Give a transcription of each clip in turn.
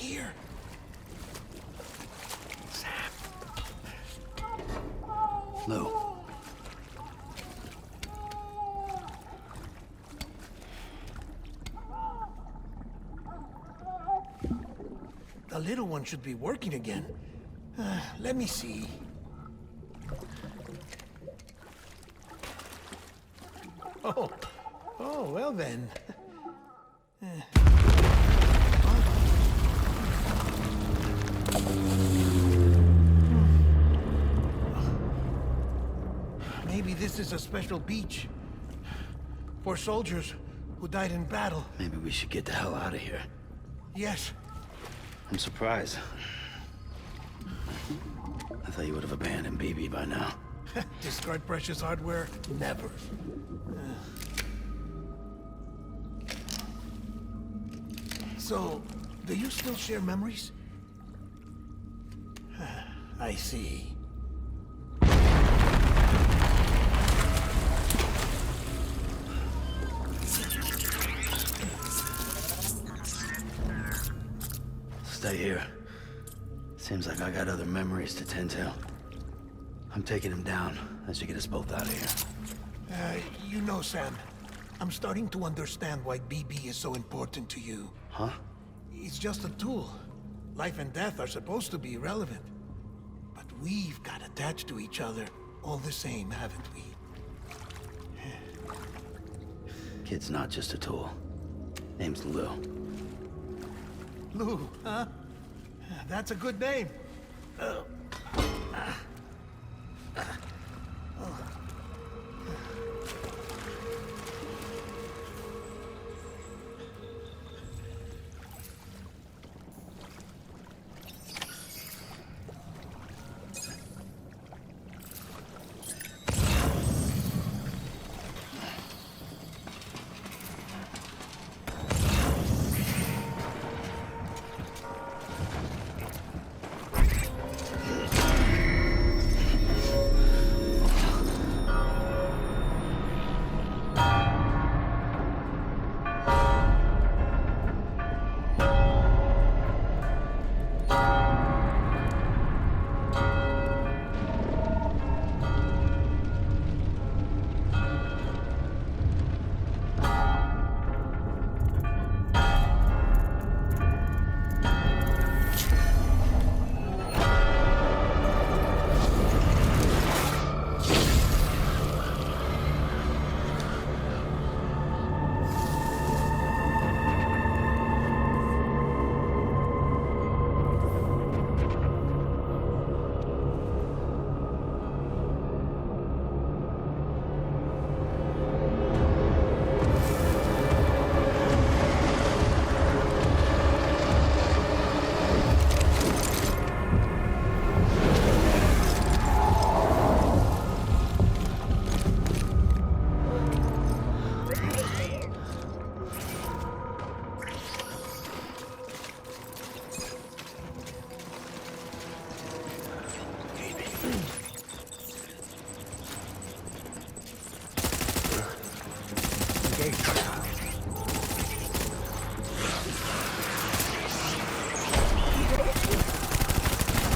here. Sam. Lou. The little one should be working again. Let me see. Oh, well then. Maybe this is a special beach for soldiers who died in battle. Maybe we should get the hell out of here. Yes. I'm surprised. I thought you would have abandoned BB by now. Discard precious hardware? Never. So, do you still share memories? I see. Stay here. Seems like I got other memories to tend to. I'm taking him down. That should get us both out of here. You know, Sam, I'm starting to understand why BB is so important to you. Huh? It's just a tool. Life and death are supposed to be irrelevant. But we've got attached to each other all the same, haven't we? Kid's not just a tool. Name's Lou. Lou, huh? That's a good name.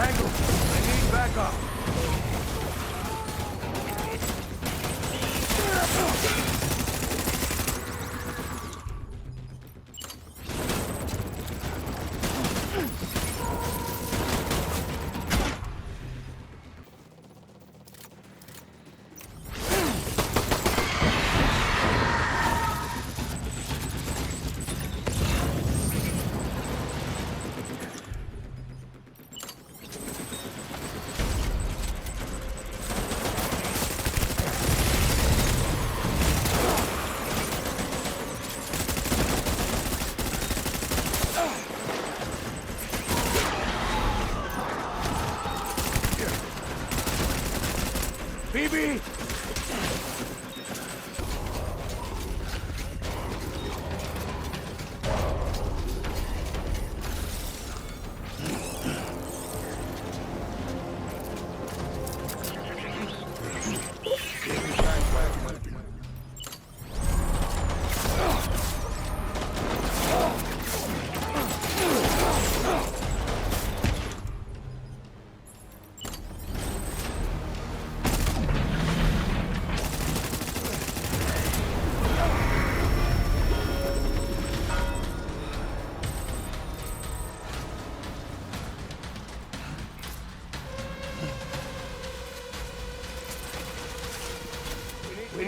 Tango, I need backup. BB!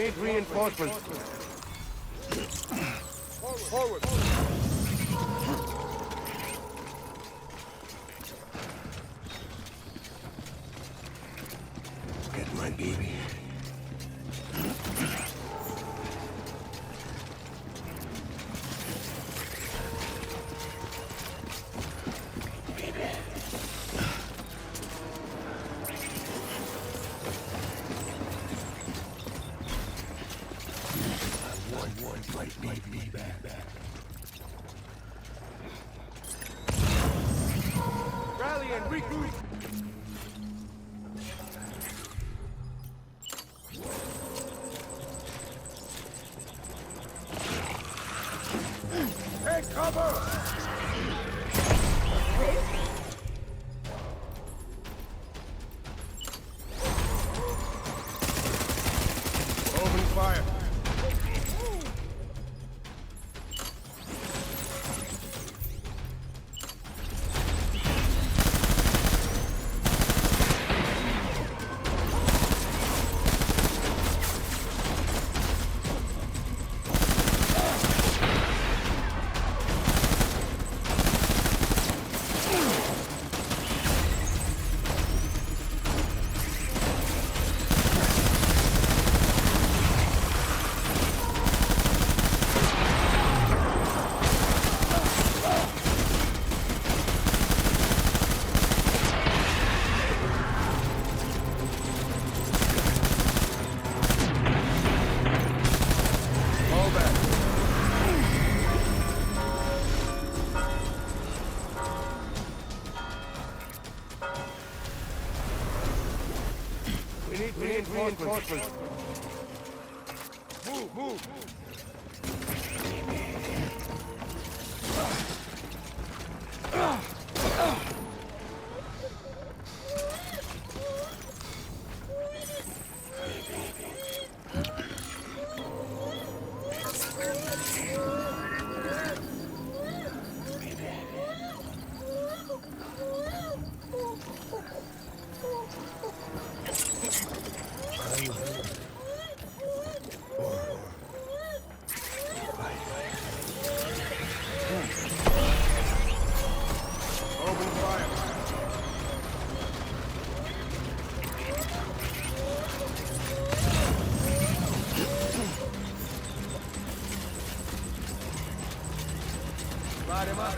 need reinforcements. Forward. Get my baby. Rally and regroup. Take cover! Open fire. We need reinforcements. Move. Open fire. Light him up.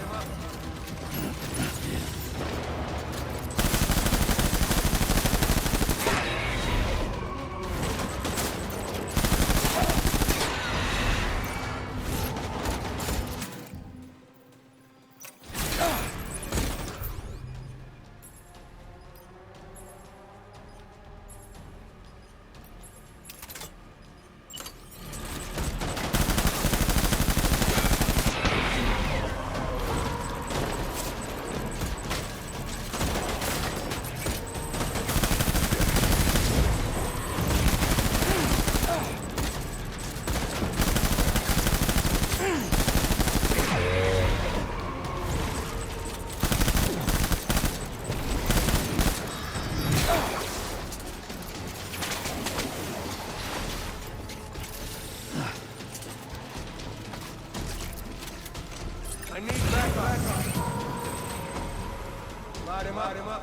I need backup. Light him up.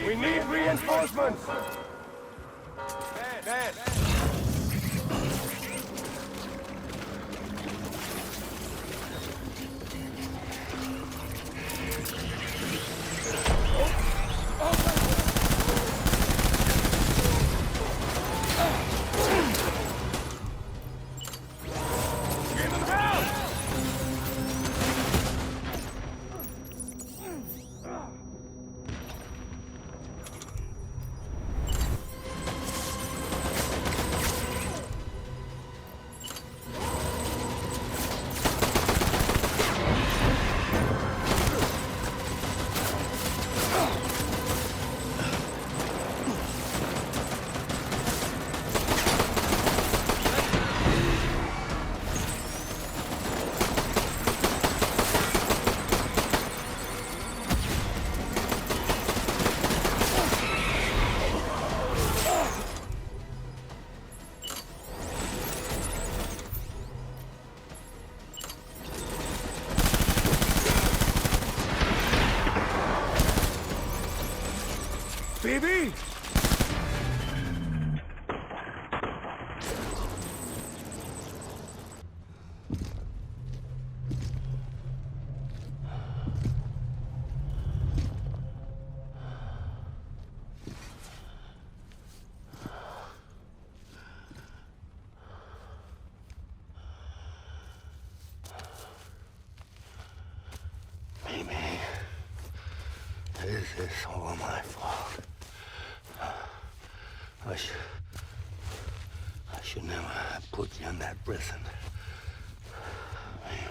We need reinforcements! Bad. Phoebe? Maybe this is all my fault. I should never have put you in that prison. Maybe.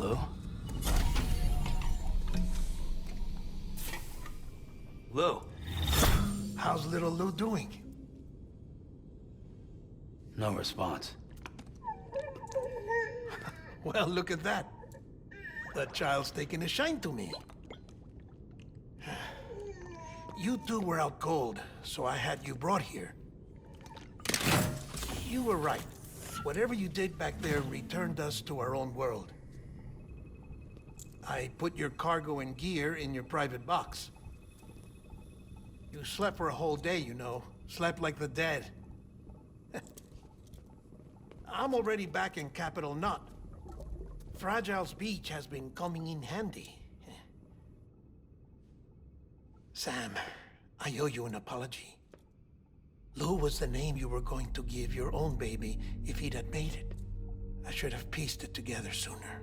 Lou? Lou? How's little Lou doing? No response. Well, look at that. The child's taking a shine to me. You two were out cold, so I had you brought here. You were right. Whatever you did back there returned us to our own world. I put your cargo and gear in your private box. You slept for a whole day, you know. Slept like the dead. I'm already back in Capital Knot. Fragile's beach has been coming in handy. Sam, I owe you an apology. Lou was the name you were going to give your own baby if he'd had made it. I should have pieced it together sooner.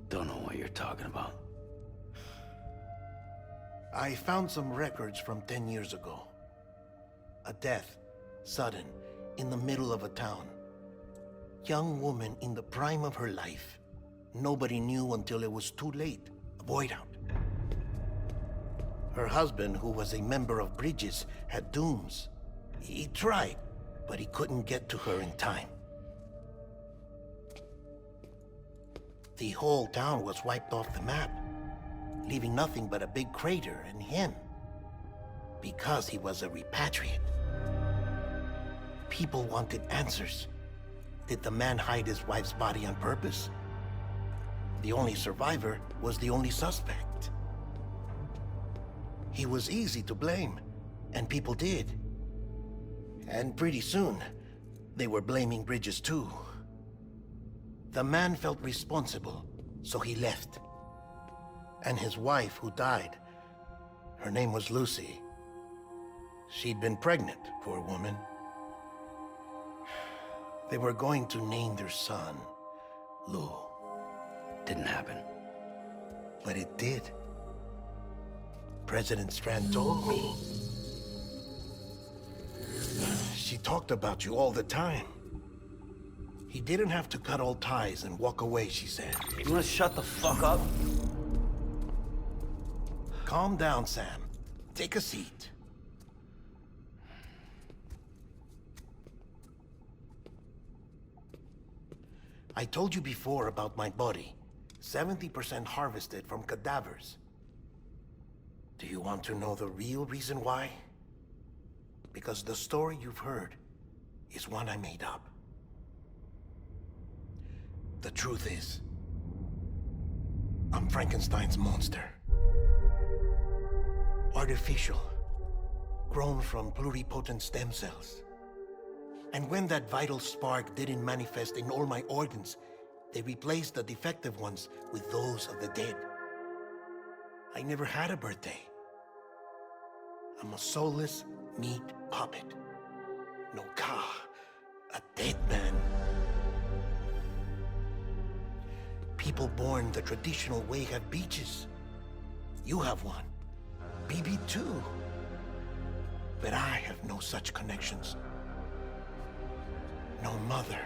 Don't know what you're talking about. I found some records from 10 years ago. A death, sudden, in the middle of a town. Young woman in the prime of her life. Nobody knew until it was too late. A void out. Her husband, who was a member of Bridges, had dooms. He tried, but he couldn't get to her in time. The whole town was wiped off the map, leaving nothing but a big crater and him. Because he was a repatriate. People wanted answers. Did the man hide his wife's body on purpose? The only survivor was the only suspect. He was easy to blame, and people did. And pretty soon, they were blaming Bridges too. The man felt responsible, so he left. And his wife, who died, her name was Lucy. She'd been pregnant, poor woman. They were going to name their son Lou, Didn't happen. but it did. President Strand told me. She talked about you all the time. He didn't have to cut all ties and walk away, she said. You wanna shut the fuck up? Calm down, Sam. Take a seat. I told you before about my body. 70% harvested from cadavers. Do you want to know the real reason why? Because the story you've heard is one I made up. The truth is, I'm Frankenstein's monster. Artificial, grown from pluripotent stem cells. And when that vital spark didn't manifest in all my organs, they replaced the defective ones with those of the dead. I never had a birthday. I'm a soulless meat puppet. No ka, a dead man. People born the traditional way have beaches. You have one. BB too. But I have no such connections. No mother.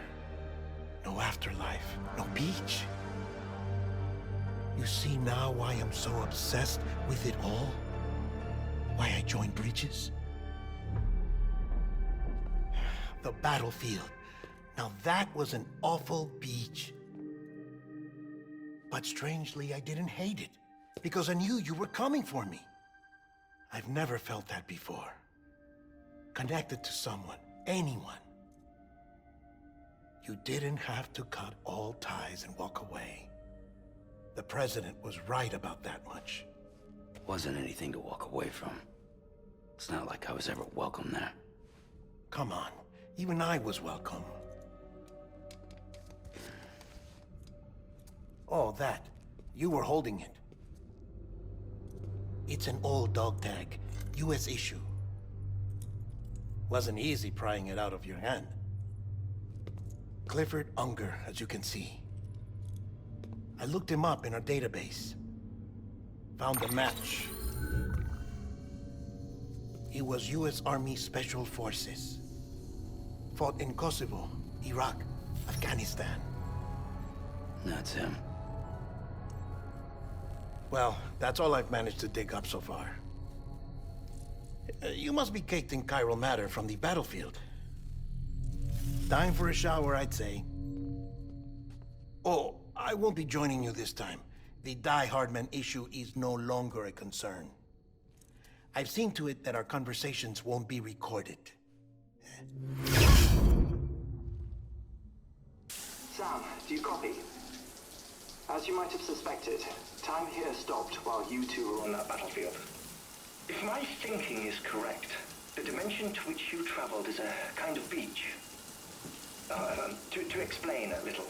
No afterlife. No beach. You see now why I'm so obsessed with it all? Why I joined Bridges? The battlefield. Now that was an awful beach. But strangely, I didn't hate it, because I knew you were coming for me. I've never felt that before. Connected to someone, anyone. You didn't have to cut all ties and walk away. The president was right about that much. Wasn't anything to walk away from. It's not like I was ever welcome there. Come on, even I was welcome. Oh, that. You were holding it. It's an old dog tag, US issue. Wasn't easy prying it out of your hand. Clifford Unger, as you can see. I looked him up in our database. Found a match. He was US Army Special Forces. Fought in Kosovo, Iraq, Afghanistan. That's him. Well, that's all I've managed to dig up so far. You must be caked in chiral matter from the battlefield. Time for a shower, I'd say. Oh, I won't be joining you this time. The Die Hardman issue is no longer a concern. I've seen to it that our conversations won't be recorded. Sam, do you copy? As you might have suspected, time here stopped while you two were on that battlefield. If my thinking is correct, the dimension to which you traveled is a kind of beach. To explain a little,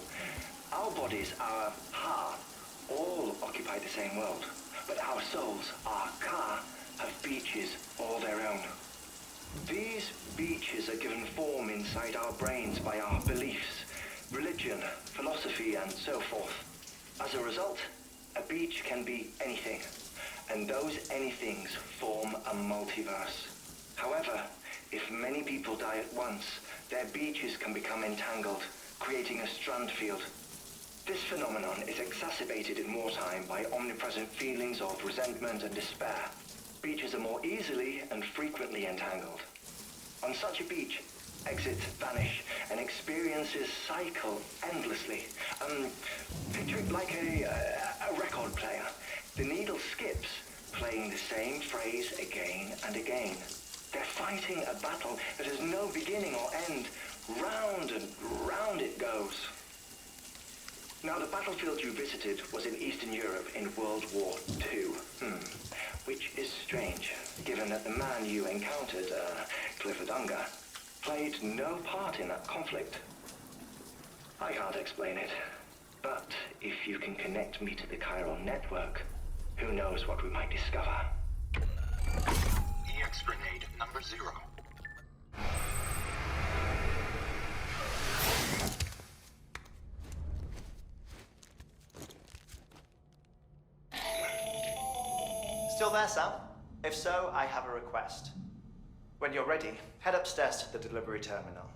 our bodies, our ha, all occupy the same world, but our souls, our ka, have beaches all their own. These beaches are given form inside our brains by our beliefs, religion, philosophy, and so forth. As a result, a beach can be anything, and those anythings form a multiverse. However, if many people die at once, their beaches can become entangled, creating a strand field. This phenomenon is exacerbated in wartime by omnipresent feelings of resentment and despair. Beaches are more easily and frequently entangled. On such a beach, exits vanish and experiences cycle endlessly. Picture it like a record player. The needle skips, playing the same phrase again and again. They're fighting a battle that has no beginning or end. Round and round it goes. Now, the battlefield you visited was in Eastern Europe in World War II. Which is strange, given that the man you encountered, Clifford Unger, played no part in that conflict. I can't explain it, but if you can connect me to the chiral network, who knows what we might discover. EX grenade number 0. Still there, Sam? If so, I have a request. When you're ready, head upstairs to the delivery terminal.